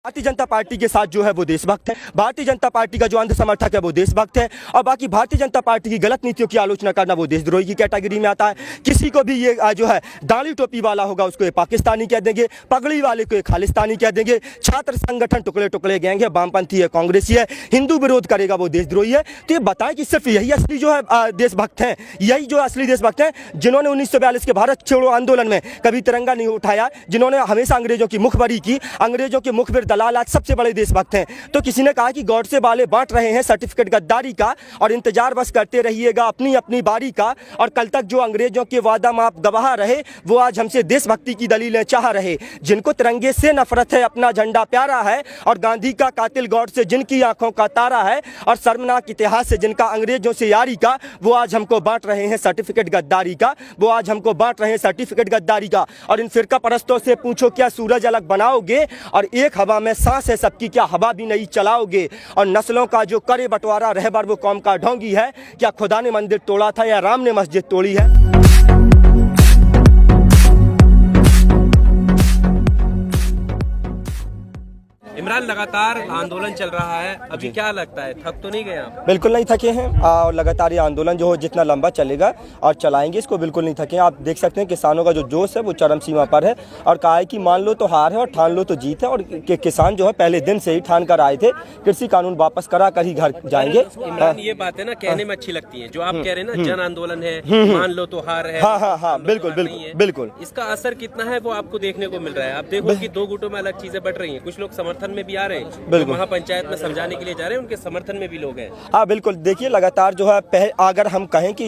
Bharatiya Janata party के साथ जो है वो देशभक्त है, भारतीय जनता पार्टी का जो अंध समर्थक है वो देशभक्त है, और बाकी भारतीय जनता पार्टी की गलत नीतियों की आलोचना करना वो देशद्रोही की कैटेगरी में आता है। किसी को भी ये जो है दाढ़ी टोपी वाला होगा उसको ये पाकिस्तानी कह देंगे, पगड़ी वाले को ये खालिस्तानी कह देंगे, छात्र संगठन टुकड़े टुकड़े गैंग है, वामपंथी है, कांग्रेसी है, हिंदू विरोध करेगा वो देशद्रोही है। तो ये बताएं कि सिर्फ यही असली जो है देशभक्त हैं, यही जो असली देशभक्त हैं जिन्होंने 1942 के भारत छोड़ो आंदोलन में कभी तिरंगा नहीं उठाया, जिन्होंने हमेशा अंग्रेजों की मुखबरी की, अंग्रेजों के मुखबिर दलाल आज सबसे बड़े देशभक्त हैं। तो किसी ने कहा कि गॉड से वाले बांट रहे हैं सर्टिफिकेट गद्दारी का, और इंतजार बस करते रहिएगा अपनी अपनी बारी का, और कल तक जो अंग्रेजों के वादा माप गवाह रहे वो आज हमसे देशभक्ति की दलीलें चाह रहे। जिनको तिरंगे से नफरत है, अपना झंडा प्यारा है, और गांधी का कातिल गॉड से जिनकी आंखों का तारा है, और शर्मनाक इतिहास से जिनका अंग्रेजों से यारी का, वो आज हमको बांट रहे हैं सर्टिफिकेट गद्दारी का, वो आज हमको बांट रहे हैं सर्टिफिकेट गद्दारी का। और इन फिरका परस्तों से पूछो क्या सूरज अलग बनाओगे, और एक हवा में सांस है सबकी क्या हवा भी नहीं चलाओगे। और नस्लों का जो करे बंटवारा रहबर वो कौम का ढोंगी है, क्या खुदा ने मंदिर तोड़ा था या राम ने मस्जिद तोड़ी है। इमरान, लगातार आंदोलन चल रहा है, अभी क्या लगता है थक तो नहीं गए आप? बिल्कुल नहीं थके हैं, और लगातार ये आंदोलन जो जितना लंबा चलेगा और चलाएंगे इसको बिल्कुल नहीं थके। आप देख सकते हैं किसानों का जो जोश है वो चरम सीमा पर है, और कहा है कि मान लो तो हार है और ठान लो तो जीत है। और किसान जो है पहले दिन से ही ठान कर आए थे कृषि कानून वापस करा कर ही घर जाएंगे। इमरान, ये बात है ना कहने में अच्छी लगती है, जो आप कह रहे हैं ना जन आंदोलन है, मान लो तो हार है। हाँ, बिल्कुल बिल्कुल बिल्कुल। इसका असर कितना है वो आपको देखने को मिल रहा है। आप देखो कि दो गुटों में अलग चीजें बढ़ रही है, कुछ लोग समर्थन में भी आ रहे हैं, महापंचायत में समझाने के लिए जा रहे हैं, उनके समर्थन में भी लोग हैं। हाँ बिल्कुल, देखिए लगातार जो है अगर हम कहें कि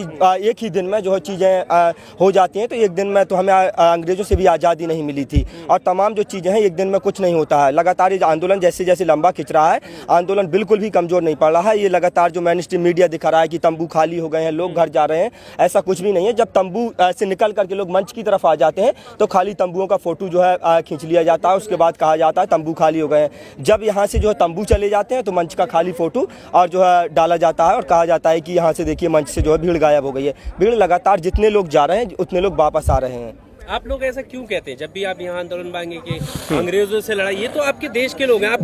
एक ही दिन में जो है चीज़ें हो जाती हैं, तो एक दिन में तो हमें अंग्रेजों से भी आज़ादी नहीं मिली थी, और तमाम जो चीज़ें हैं एक दिन में कुछ नहीं होता है। लगातार ये आंदोलन जैसे जैसे लंबा खिंच रहा है, आंदोलन बिल्कुल भी कमज़ोर नहीं पड़ रहा है। ये लगातार जो मेन स्ट्रीम मीडिया दिखा रहा है कि तंबू खाली हो गए हैं, लोग घर जा रहे हैं, ऐसा कुछ भी नहीं है। जब तंबू से निकल करके लोग मंच की तरफ आ जाते हैं तो खाली तंबुओं का फोटो जो है खींच लिया जाता है, उसके बाद कहा जाता है तंबू खाली हो गए हैं। जब यहाँ से जो है तंबू चले जाते हैं तो मंच का खाली फोटो और जो है डाला जाता है, और कहा जाता है कि यहाँ से देखिए मंच से जो है भीड़ गायब हो गई है। भीड़ लगातार जितने लोग जा रहे हैं उतने लोग वापस आ रहे हैं। आप लोग ऐसा क्यों कहते हैं जब भी आप यहाँ आंदोलन मांगे कि अंग्रेजों से लड़ाई? ये तो आपके देश के लोग हैं। आप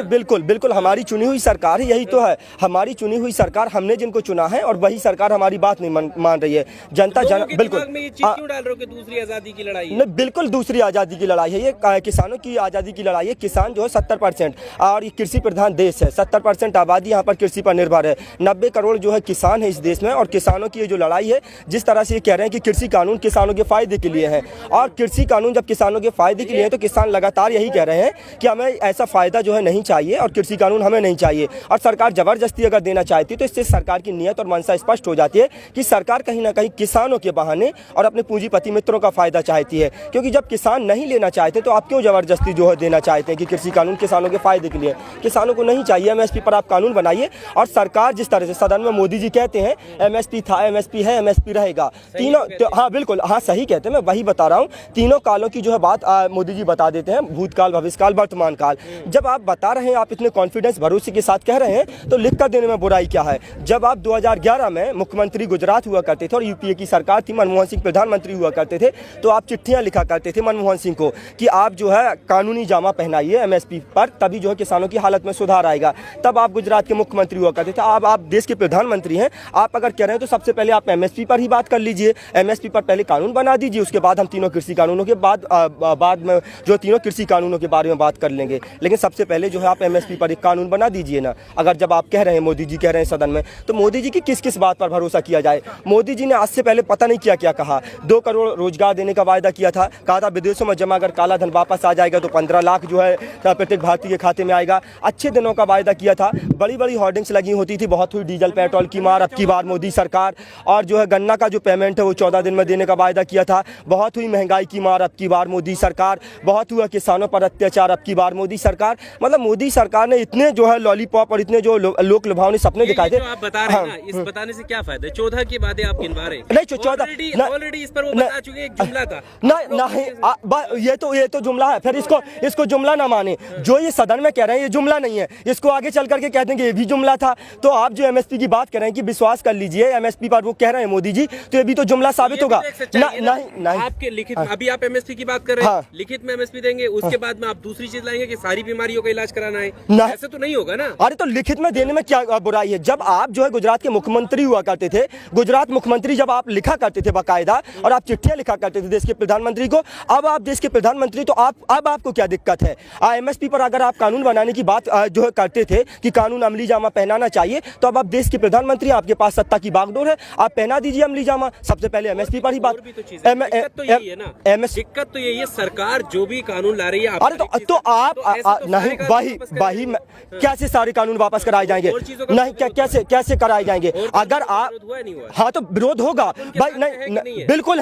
बिल्कुल बिल्कुल हमारी चुनी हुई सरकार है, यही तो है हमारी चुनी हुई सरकार। हमने जिनको चुना है और वही सरकार हमारी बात नहीं मान रही है। जनता बिल्कुल में ये चीज क्यों डाल रहे हो कि दूसरी आजादी की लड़ाई है? नहीं, बिल्कुल दूसरी आज़ादी की लड़ाई है, ये किसानों की आज़ादी की लड़ाई है। किसान जो है 70%, और ये कृषि प्रधान देश है, 70% आबादी यहाँ पर कृषि पर निर्भर है। 90 करोड़ जो है किसान है इस देश में, और किसानों की ये जो लड़ाई है, जिस तरह से ये कह रहे हैं कि कृषि कानून किसानों के फायदे के लिए है, और कृषि कानून जब किसानों के फायदे के लिए है तो किसान लगातार यही कह रहे हैं कि हमें ऐसा फायदा जो है नहीं चाहिए, और कृषि कानून हमें नहीं चाहिए। और सरकार जबरदस्ती अगर देना चाहती है तो इससे सरकार की नीयत और मंशा स्पष्ट हो जाती है कि सरकार कहीं ना कहीं किसानों के बहाने और अपने पूंजीपति मित्रों का फायदा चाहती है। क्योंकि जब किसान नहीं लेना चाहते तो आप क्यों जबरदस्ती जो है देना चाहते हैं कि कृषि कानून किसानों के फायदे के लिए? किसानों को नहीं चाहिए। एमएसपी पर आप कानून बनाइए, और सरकार जिस तरह से सदन में मोदी जी कहते हैं एमएसपी था, एमएसपी है, एमएसपी रहेगा, तीनों हाँ बिल्कुल हाँ सही कहते हैं, मैं वही बता रहा हूँ। तीनों कालों की जो है बात मोदी जी बता देते हैं, भूतकाल, भविष्यकाल, वर्तमान काल। जब आप बता रहे हैं, आप इतने कॉन्फिडेंस भरोसे के साथ कह रहे हैं, तो लिख कर देने में बुराई क्या है? जब आप 2011 में मुख्यमंत्री गुजरात हुआ करते थे और यूपीए की सरकार थी, मनमोहन सिंह प्रधानमंत्री हुआ करते थे, तो आप चिट्ठियां लिखा करते थे मनमोहन सिंह को कि आप जो है कानूनी जामा पहनाइए एमएसपी पर, तभी जो है किसानों की हालत में सुधार आएगा। तब आप गुजरात के मुख्यमंत्री हुआ करते थे। अब आप देश के प्रधानमंत्री हैं, आप अगर कह रहे हैं तो सबसे पहले आप एमएसपी पर ही बात कर लीजिए, एमएसपी पर पहले कानून बना दीजिए, उसके बाद हम तीनों कृषि कानूनों के बाद में जो तीनों कृषि कानूनों के बारे में बात कर लेंगे। लेकिन सबसे पहले जो है आप एमएसपी पर एक कानून बना दीजिए ना। अगर जब आप कह रहे हैं, मोदी जी कह रहे हैं सदन में, तो मोदी जी की किस किस बात पर भरोसा किया जाए? मोदी जी ने आज से पहले पता नहीं क्या क्या कहा। 2 करोड़ रोजगार देने का वायदा किया था, कहा था विदेशों में जमा अगर काला धन वापस आ जाएगा तो 15 लाख जो है प्रत्येक भारतीय के खाते में आएगा। अच्छे दिनों का वायदा किया था, बड़ी बड़ी होर्डिंग्स लगी होती थी, बहुत हुई डीजल पेट्रोल की मार अब की बार मोदी सरकार। और जो है गन्ना का जो पेमेंट है वो 14 दिन में देने का वायदा किया था, बहुत हुई महंगाई की मार अब की बार मोदी सरकार। बहुत हुआ किसानों पर अत्याचार अब की बार मोदी सरकार। मतलब मोदी सरकार ने इतने जो है लॉलीपॉप और इतने जो लोक लुभावने सपने दिखाए थे। आप बता रहे हैं ना, इस बताने से क्या फायदा? 14 की बातें आप गिनवा रहे हैं। नहीं 14 ऑलरेडी इस पर वो बता चुके, एक जुमला था। नहीं, ये तो जुमला है, फिर इसको जुमला ना माने। जो ये सदन में कह रहे हैं ये जुमला नहीं है, इसको आगे चल करके कह देंगे ये भी जुमला था। तो आप जो एमएसपी की बात कर रहे हैं कि विश्वास कर लीजिए एमएसपी पर वो कह रहे हैं मोदी जी, तो ये भी तो जुमला साबित होगा। नहीं आपके लिखित अभी आप एमएसपी की बात कर रहे हैं, हाँ। लिखित में एमएसपी देंगे, उसके बाद में आप दूसरी चीज लाएंगे कि सारी बीमारियों का इलाज कराना है, ऐसे तो नहीं होगा ना। अरे तो लिखित में देने में क्या बुराई है? जब आप जो है गुजरात के मुख्यमंत्री हुआ करते थे, गुजरात मुख्यमंत्री जब आप लिखा करते थे बाकायदा, और आप चिट्ठियां लिखा करते थे देश के प्रधानमंत्री को, अब आप देश के प्रधानमंत्री, तो अब आपको क्या दिक्कत है? एमएसपी पर अगर आप कानून बनाने की बात जो है करते थे कि कानून अमली जामा पहनाना चाहिए, तो अब आप देश के प्रधानमंत्री, आपके पास सत्ता की बागडोर है, आप पहना दीजिए अमली जामा। सबसे पहले एमएसपी पर ही बात। दिक्कत तो यही है ना, दिक्कत तो यही है, सरकार जो भी कानून ला रही है। अरे तो आप नहीं, वही कैसे सारे कानून वापस कराए जाएंगे? नहीं, कैसे कराए जाएंगे? अगर आप, हाँ तो विरोध होगा भाई, नहीं बिल्कुल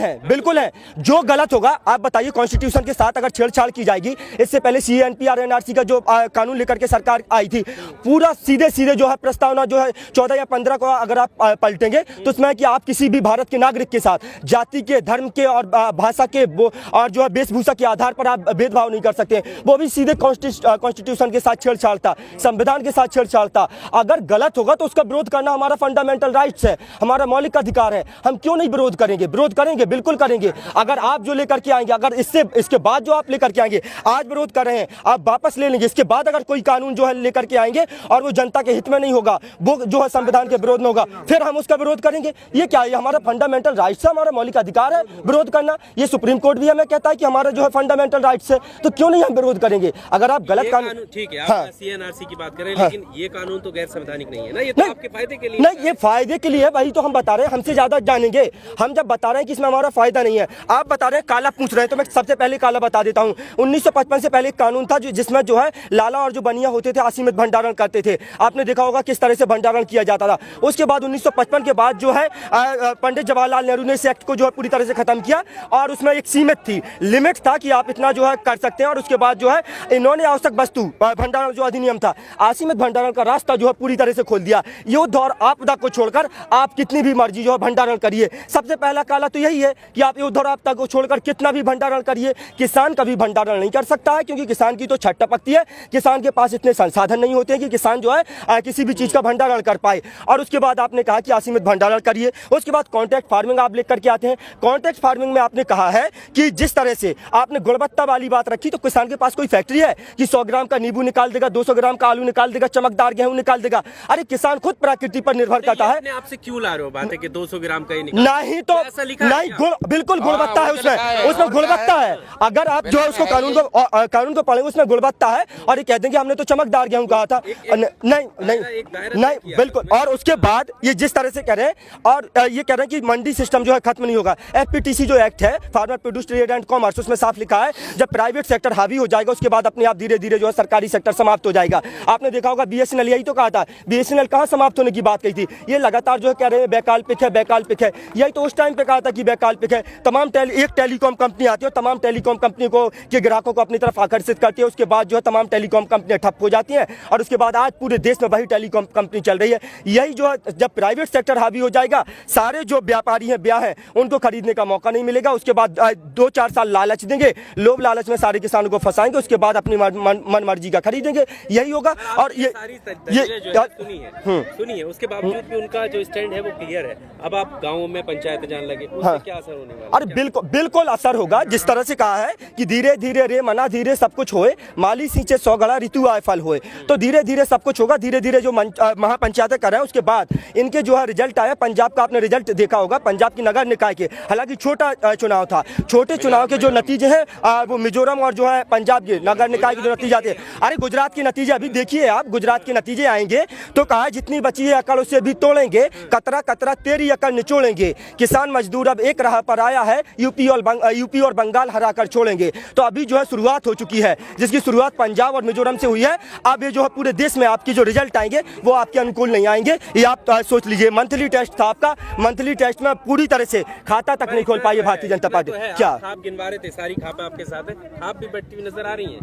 है। जो गलत होगा आप बताइए, कॉन्स्टिट्यूशन के साथ अगर छेड़छाड़ की जाएगी, इससे पहले सीएनपीआर एनआरसी का जो कानून लेकर के सरकार आई थी, पूरा सीधे जो है प्रस्तावना जो है 14 या 15 को अगर आप पलटेंगे तो उसमें है कि आप किसी भी भारत के नागरिक के साथ जाति के, धर्म के और भाषा के और जो है वेशभूषा के आधार पर आप भेदभाव नहीं कर सकते। वो भी सीधे कॉन्स्टिट्यूशन के साथ छेड़छाड़ था, संविधान के साथ छेड़छाड़ था। अगर गलत होगा तो उसका विरोध करना हमारा फंडामेंटल राइट्स है, हमारा मौलिक अधिकार है। हम क्यों नहीं विरोध करेंगे? विरोध करेंगे, बिल्कुल करेंगे। अगर आप जो लेकर के आएंगे, अगर इसके बाद जो आप लेकर के आएंगे, आज विरोध कर रहे हैं, आप वापस ले लेंगे, इसके बाद अगर कोई कानून जो है लेकर के आएंगे और वो जनता के हित में नहीं होगा, वो जो है संविधान के विरोध में होगा, फिर हम उसका विरोध करेंगे। ये क्या है? हमारा फंडामेंटल राइट्स है, हमारा मौलिक अधिकार है विरोध करना। ये सुप्रीम कोर्ट भी हमें कहता है कि हमारा जो है फंडामेंटल राइट्स है, तो क्यों नहीं हम विरोध करेंगे? अगर आप गलत कानून, ठीक है, हाँ, आप सीएनआरसी की बात करें, लेकिन ये कानून तो गैर संवैधानिक नहीं है ना, ये तो आपके फायदे के लिए नहीं, ये फायदे के लिए, वही तो हम बता रहे हैं, हमसे ज्यादा जानेंगे। हम जब बता रहे हैं कि इसमें हमारा फायदा नहीं है, आप बता रहे हैं काला पूछ रहे हैं, तो मैं सबसे पहले काला बता देता हूँ। 1955 से पहले एक कानून था जिसमें जो है लाला और जो बनिया होते थे असीमित भंडारण करते थे। आपने देखा होगा किस तरह से भंडारण किया जाता था। उसके बाद 1955 के बाद जो है पंडित जवाहरलाल नेहरू ने इस एक्ट को जो है पूरी तरह से खत्म किया, और उसमें एक सीमित थी, लिमिट था कि आप इतना जो है कर सकते हैं। और उसके बाद जो है इन्होंने आवश्यक वस्तु भंडारण जो अधिनियम था, असीमित भंडारण का रास्ता जो है पूरी तरह से खोल दिया। युद्ध और आपदा को छोड़कर आप कितनी भी मर्जी जो है भंडारण करिए। सबसे पहला काला तो यही है कि आप युद्ध और आपदा को छोड़कर कितना भी भंडारण करिए। किसान कभी भंडारण नहीं कर सकता है, क्योंकि किसान की तो छट टपकती है। किसान के पास इतने संसाधन नहीं होते हैं कि किसान जो है किसी भी चीज का भंडारण कर पाए। और उसके बाद आपने कहा कि असीमित भंडारण करिए। उसके बाद कॉन्ट्रैक्ट फार्मिंग आप लेकर के आते हैं। कॉन्ट्रैक्ट फार्मिंग में आपने कहा है कि जिस तरह से आपने गुणवत्ता वाली बात रखी, तो किसान के पास कोई फैक्ट्री है कि 100 ग्राम का नींबू निकाल देगा, 200 ग्राम का आलू निकाल देगा, चमकदार गेहूं निकाल देगा? अरे किसान खुद प्रकृति पर निर्भर करता है। आपसे क्यों ला रहे हो बात है कि 200 ग्राम का ही नहीं, तो नहीं, बिल्कुल गुणवत्ता है उसमें गुणवत्ता है। अगर आप जो है उसको कानून को पढ़ेंगे, उसमें गुणवत्ता है। और ये कहते हैं कि हमने तो चमकदार गेहूं कहा था। नहीं, बिल्कुल। और उसके बाद ये जिस तरह से कह रहे हैं, और ये कह रहे हैं कि मंडी सिस्टम जो है खत्म नहीं होगा। एफपीटीसी जो एक्ट है, farmer produce trade and commerce, उसमें साफ लिखा है जब प्राइवेट सेक्टर हावी हो जाएगा, उसके बाद अपने आप धीरे धीरे जो है सरकारी सेक्टर समाप्त हो जाएगा। आपने देखा होगा बीएसएनएल यही तो कहा था। बीएसएनएल कहाँ समाप्त होने की बात कही थी? ये लगातार जो है कह रहे हैं वैकल्पिक है। यही तो उस टाइम पे कहा था कि वैकल्पिक है। तमाम एक टेलीकॉम कंपनी आती है और तमाम टेलीकॉम कंपनी के ग्राहकों को अपनी तरफ आकर्षित करती है। उसके बाद जो है तमाम टेलीकॉम कंपनियां ठप हो जाती हैं, और उसके बाद आज पूरे देश में वही टेलीकॉम कंपनी चल रही है। यही जो है जब प्राइवेट सेक्टर हावी हो जाएगा, सारे जो व्यापारी हैं, ब्याह हैं, उनको खरीदने का मौका नहीं मिलेगा। उसके बाद 2-4 साल लालच देंगे, लोभ लालच में सारे किसानों को फंसाएंगे, उसके बाद अपनी मन मर्जी का खरीदेंगे। यही होगा। और ये सुनिए, उसके बावजूद भी उनका जो स्टैंड है वो क्लियर है। अब आप गाँव में पंचायत जाने लगे, उससे क्या असर होने वाला? अरे बिल्कुल असर होगा। जिस तरह से कहा है कि धीरे धीरे रे मना धीरे सब कुछ होए, माली सींचे 100 घड़ा ऋतु आए फल होए, तो धीरे धीरे सब कुछ होगा। धीरे धीरे जो महापंचायतें कर रहे हैं, उसके बाद इनके जो है रिजल्ट आया। पंजाब का आपने रिजल्ट देखा होगा, पंजाब की नगर निकाय के, हालांकि छोटा चुनाव था, छोटे चुनाव के जो नतीजे हैं वो मिजोरम और जो है पंजाब के नगर निकाय के जो नतीजे आते हैं। अरे गुजरात के नतीजे अभी देखिए आप, गुजरात के नतीजे आएंगे तो कहा जितनी बची है अकड़ उसे भी तोड़ेंगे, कतरा कतरा तेरी अकड़ निचोड़ेंगे। किसान मजदूर अब एक राह पर आया है, यूपी और बंगाल हरा कर छोड़ेंगे। तो अभी जो है शुरुआत हो चुकी है, जिसकी शुरुआत पंजाब और मिजोरम से हुई है। अब ये जो है पूरे देश में आपके जो रिजल्ट आएंगे वो आपके अनुकूल नहीं आएंगे, ये आप सोच लीजिए। मंथली टेस्ट था आपका, मंथली टेस्ट में पूरी तरह से खाता तक नहीं खोल पाई है भारतीय जनता पार्टी। क्या आप गिनवा रहे थे, सारी खापा आपके साथ है, आप भी बढ़ती हुई नजर आ रही हैं।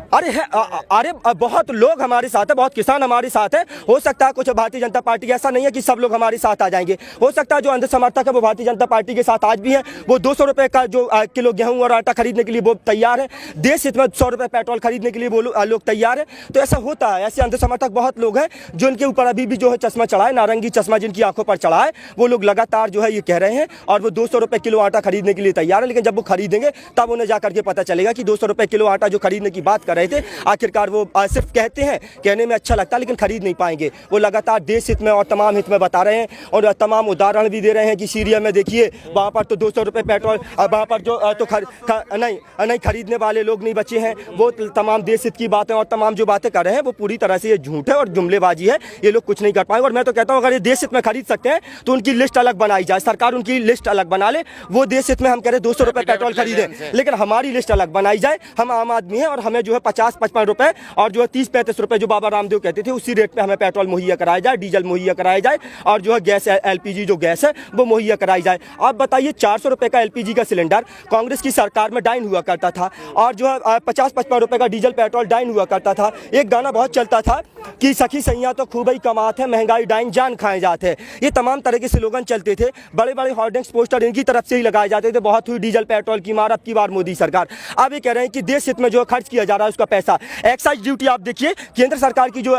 अरे बहुत लोग हमारे साथ है, बहुत किसान हमारे साथ है। हो सकता है कुछ भारतीय जनता पार्टी, ऐसा नहीं है कि सब लोग हमारे साथ आ जाएंगे। हो सकता है जो अंध समर्थक है वो भारतीय जनता पार्टी के साथ आज भी है। वो 200 रुपए का जो किलो गेहूं और आटा खरीदने के लिए वो तैयार है। देश हित में 100 रुपए पेट्रोल खरीदने के लिए वो लोग तैयार है। तो ऐसा होता है, ऐसे अंध समर्थक बहुत लोग हैं जो इनके ऊपर अभी भी जो है चश्मा चढ़ा है, नारंगी चश्मा जिनकी आंखों पर चढ़ा है। वो लोग लगातार जो है ये कह रहे हैं, और वो 200 रुपए किलो आटा खरीदने खरीदने के लिए तैयार है, लेकिन जब वो खरीदेंगे तब उन्हें जाकर के पता चलेगा कि 200 रुपये किलो आटा जो खरीदने की बात कर रहे थे, आखिरकार वो सिर्फ कहते हैं, कहने में अच्छा लगता है लेकिन खरीद नहीं पाएंगे। वो लगातार देश हित में और तमाम हित में बता रहे हैं और तमाम उदाहरण भी दे रहे हैं कि सीरिया में देखिए वहाँ पर तो 200 रुपये पेट्रोल, वहाँ पर जो तो नहीं खरीदने वाले लोग नहीं बचे हैं। वो तमाम देश हित की बातें और तमाम जो बातें कर रहे हैं वो पूरी तरह से ये झूठ है और जुमलेबाजी है, ये लोग कुछ नहीं कर पाएंगे। और मैं तो कहता हूँ अगर ये देश हित में खरीद सकते हैं तो उनकी लिस्ट अलग बनाई जाए, सरकार उनकी लिस्ट अलग बना ले। वो देश हित में हम कह रहे 200 रुपये पेट्रोल खरीदें, लेकिन हमारी लिस्ट अलग बनाई जाए। हम आम आदमी हैं और हमें जो है 50-55 रुपये और जो है 30-35 रुपये जो बाबा रामदेव कहते थे उसी रेट पे हमें पेट्रोल मुहैया कराया जाए, डीजल मुहैया कराया जाए और जो है गैस LPG जो गैस है वो मुहैया कराई जाए। आप बताइए 400 रुपये का LPG का सिलेंडर कांग्रेस की सरकार में डाइन हुआ करता था और जो है 50-55 रुपये का डीजल पेट्रोल डाइन हुआ करता था। एक गाना बहुत चलता था कि सखी सैया तो खूब ही कमात है, महंगाई डाइन जान खाए जाते हैं। ये तमाम तरह के स्लोगन चलते थे, बड़े बड़े होर्डिंग्स पोस्टर इनकी तरफ से ही लगाए जाते थे, बहुत हुई डीजल पेट्रोल की मार, अब की बार मोदी सरकार। अब ये कह रहे हैं कि देश हित में जो खर्च किया जा रहा है उसका पैसा, एक्साइज ड्यूटी आप देखिए केंद्र सरकार की जो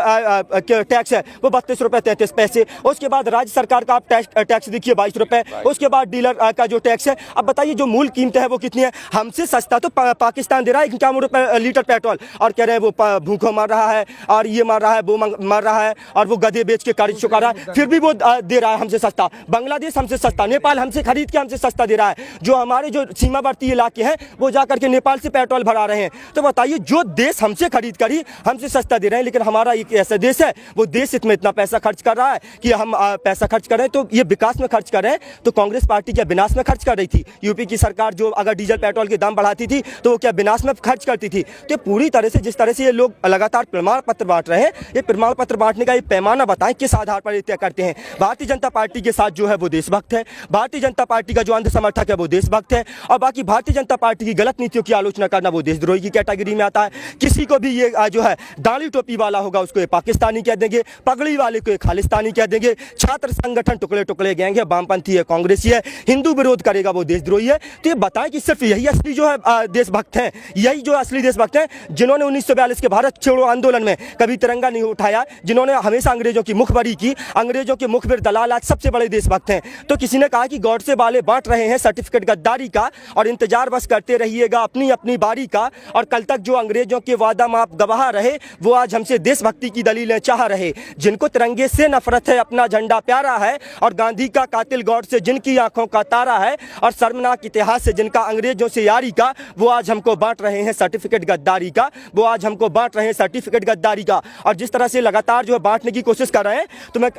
टैक्स है वो 32 रुपये 33 पैसे, उसके बाद राज्य सरकार का आप टैक्स देखिए 22 रुपये, उसके बाद डीलर का जो टैक्स है। अब बताइए जो मूल कीमत है वो कितनी है? हमसे सस्ता तो पाकिस्तान दे रहा है 51 रुपये लीटर पेट्रोल और कह रहे हैं वो भूखों मार रहा है और ये मार रहा है, वो मार रहा है और वो गधे बेच के कर्ज चुका रहा है, फिर भी वो दे रहा है हमसे सस्ता। बांग्लादेश हमसे सस्ता, नेपाल हमसे खरीद के हमसे सस्ता दे रहा है। जो हमारे जो सीमावर्ती इलाके हैं वो जाकर के नेपाल से पेट्रोल भरा रहे हैं। तो बताइए जो देश हमसे खरीद करी हमसे सस्ता दे रहे हैं, लेकिन हमारा एक ऐसा देश है वो देश हित में इतना पैसा खर्च कर रहा है कि हम पैसा खर्च कर रहे हैं तो ये विकास में खर्च कर रहे हैं। तो कांग्रेस पार्टी क्या विनाश में खर्च कर रही थी? यूपी की सरकार जो अगर डीजल पेट्रोल के दाम बढ़ाती थी तो वो क्या विनाश में खर्च करती थी? तो पूरी तरह से जिस तरह से ये लोग लगातार प्रमाण पत्र बांट रहे हैं, ये प्रमाण पत्र बांटने का ये पैमाना बताएं किस आधार पर ये तय करते हैं। भारतीय जनता पार्टी के साथ जो है वो देशभक्त है, भारतीय जनता पार्टी का जो अंध समर्थक है वो देशभक्त है और बाकी भारतीय जनता पार्टी की गलत नीतियों की आलोचना करना वो देशद्रोही की कैटेगरी में आता है। किसी को भी ये जो है दाढ़ी टोपी वाला होगा उसको ये पाकिस्तानी कह देंगे, पगड़ी वाले को ये खालिस्तानी कह देंगे, छात्र संगठन टुकड़े टुकड़े गैंग है, वामपंथी है, कांग्रेसी है, हिंदू विरोध करेगा वो देशद्रोही है। तो ये बताएं कि सिर्फ यही असली जो है देशभक्त हैं, यही जो असली देशभक्त हैं जिन्होंने 1942 के भारत छोड़ो आंदोलन में कभी तिरंगा नहीं उठाया, जिन्होंने हमेशा अंग्रेजों की मुखबरी की, अंग्रेजों के मुखबिर दलाल आज सबसे बड़े देशभक्त हैं। तो किसी ने कहा कि गॉड से वाले बांट रहे हैं सर्टिफिकेट गद्दारी का और इंतजार बस करते रहिएगा अपनी अपनी बारी का, और कल तक जो अंग्रेजों के वादा माप गवाह रहे वो आज हमसे देशभक्ति की दलीलें चाह रहे। जिनको तिरंगे से नफरत है, अपना झंडा प्यारा है और गांधी का कातिल गॉड से जिनकी आंखों का तारा है और शर्मनाक इतिहास से जिनका अंग्रेजों से यारी का, वो आज हमको बांट रहे हैं सर्टिफिकेट गद्दारी का, वो आज हमको बांट रहे हैं सर्टिफिकेट गद्दारी का। और जिस तरह से लगातार जो है बांटने की कोशिश कर रहे हैं, तो मैं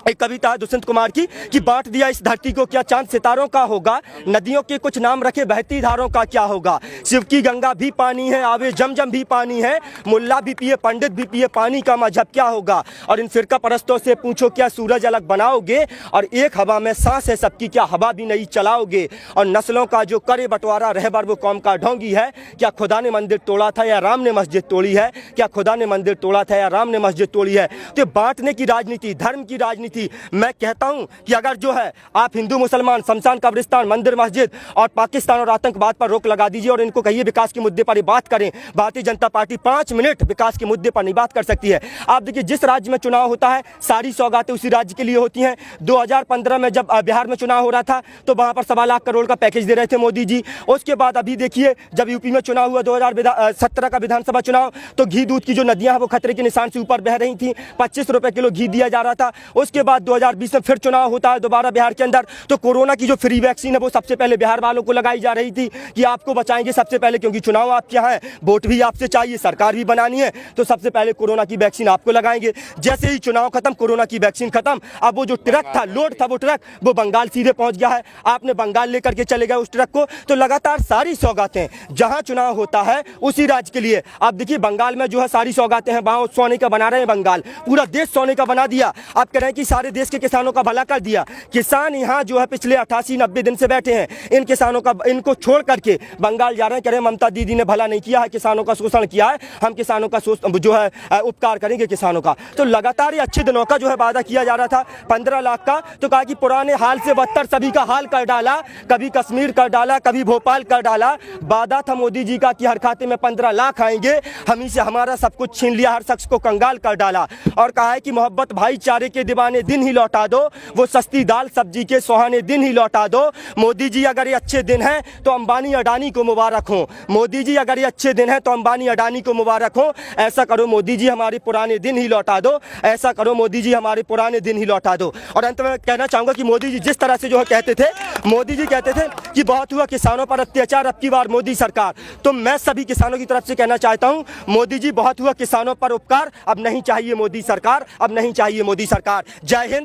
एक कविता है दुष्यंत कुमार की कि बांट दिया इस धरती को क्या चांद सितारों का होगा, नदियों के कुछ नाम रखे बहती धारों का क्या होगा, शिव की गंगा भी पानी है, आवे जमजम भी पानी है, मुल्ला भी पिए पंडित भी पिए, पानी का मजहब क्या होगा। और इन फिरका परस्तों से पूछो क्या सूरज अलग बनाओगे, और एक हवा में सांस है सबकी क्या हवा भी नहीं चलाओगे। और नस्लों का जो करे बंटवारा रहबर वो कौम का ढोंगी है, क्या खुदा ने मंदिर तोड़ा था या राम ने मस्जिद तोड़ी है, क्या खुदा ने मंदिर तोड़ा था या राम ने मस्जिद तोड़ी है। तो बांटने की राजनीति, धर्म की राजनीति, मैं कहता हूं कि अगर जो है आप हिंदू मुसलमान, शमशान कब्रिस्तान, मंदिर मस्जिद और पाकिस्तान और आतंकवाद पर रोक लगा दीजिए और इनको कहिए विकास के मुद्दे पर ही बात करें। भारतीय जनता पार्टी 5 मिनट विकास के मुद्दे पर नहीं बात कर सकती है। आप देखिए जिस राज्य में चुनाव होता है सारी सौगातें उसी राज्य के लिए होती हैं। 2015 में जब बिहार में चुनाव हो रहा था तो वहां पर 1.25 लाख करोड़ का पैकेज दे रहे थे मोदी जी। उसके बाद अभी देखिए जब यूपी में चुनाव हुआ 2017 का विधानसभा चुनाव, तो घी दूध की जो नदियां हैं वो खतरे के निशान से ऊपर बह रही थी, 25 रुपए किलो घी दिया जा रहा था। उसके बाद 2020 में फिर चुनाव होता है दोबारा बिहार के अंदर, तो कोरोना की जो फ्री वैक्सीन है वो सबसे पहले बिहार वालों को लगाई जा रही थी कि आपको बचाएंगे सबसे पहले, क्योंकि चुनाव आपके यहाँ है, वोट भी आपसे चाहिए, सरकार भी बनानी है, तो सबसे पहले कोरोना की वैक्सीन आपको लगाएंगे। जैसे ही चुनाव खत्म, कोरोना की वैक्सीन खत्म, अब वो जो ट्रक था, लोड था, वो ट्रक वो बंगाल सीधे पहुंच गया है। आपने बंगाल लेकर के चले गए उस ट्रक को। तो लगातार सारी सौगातें जहां चुनाव होता है उसी राज्य के लिए। आप देखिए बंगाल में जो है सारी सौगातें हैं, वहां सोने का बना रहे हैं, बंगाल पूरा देश सोने का बना दिया। आप कह रहे हैं कि सारे देश के किसानों का भला कर दिया। किसान यहाँ जो है पिछले 88-90 दिन से बैठे हैं, इन किसानों का, इनको छोड़ करके बंगाल जा रहे हैं, कह रहे हैं ममता दीदी ने भला नहीं किया है, किसानों का शोषण किया है, हम किसानों का जो है उपकार करेंगे किसानों का। तो लगातार ये अच्छे दिनों का जो है वादा किया जा रहा था 15 लाख का, तो कहा कि पुराने हाल से बदतर सभी का हाल कर डाला, कभी कश्मीर कर डाला, कभी भोपाल कर डाला। वादा था मोदी जी का कि हर खाते में 15 लाख आएंगे, हम ही से हमारा सब कुछ छीन लिया, हर शख्स को कंगाल कर डाला। और कहा है कि मोहब्बत भाईचारे के दीवाने पुराने दिन ही लौटा दो, वो सस्ती दाल सब्जी के सुहाने दिन ही लौटा दो। मोदी जी अगर ये अच्छे दिन हैं तो अंबानी अडानी को मुबारक हो। मोदी जी अगर ये अच्छे दिन हैं तो अंबानी अडानी को मुबारक हो। ऐसा करो मोदी जी, हमारे पुराने दिन ही लौटा दो। ऐसा करो मोदी जी, हमारे पुराने दिन ही लौटा दो। और अंत में कहना चाहूँगा कि मोदी जी जिस तरह से जो है कहते थे, मोदी जी कहते थे कि बहुत हुआ किसानों पर अत्याचार, अब की बार मोदी सरकार। तो मैं सभी किसानों की तरफ से कहना चाहता हूँ, मोदी जी बहुत हुआ किसानों पर उपकार, अब नहीं चाहिए मोदी सरकार, अब नहीं चाहिए मोदी सरकार। जय हिंद।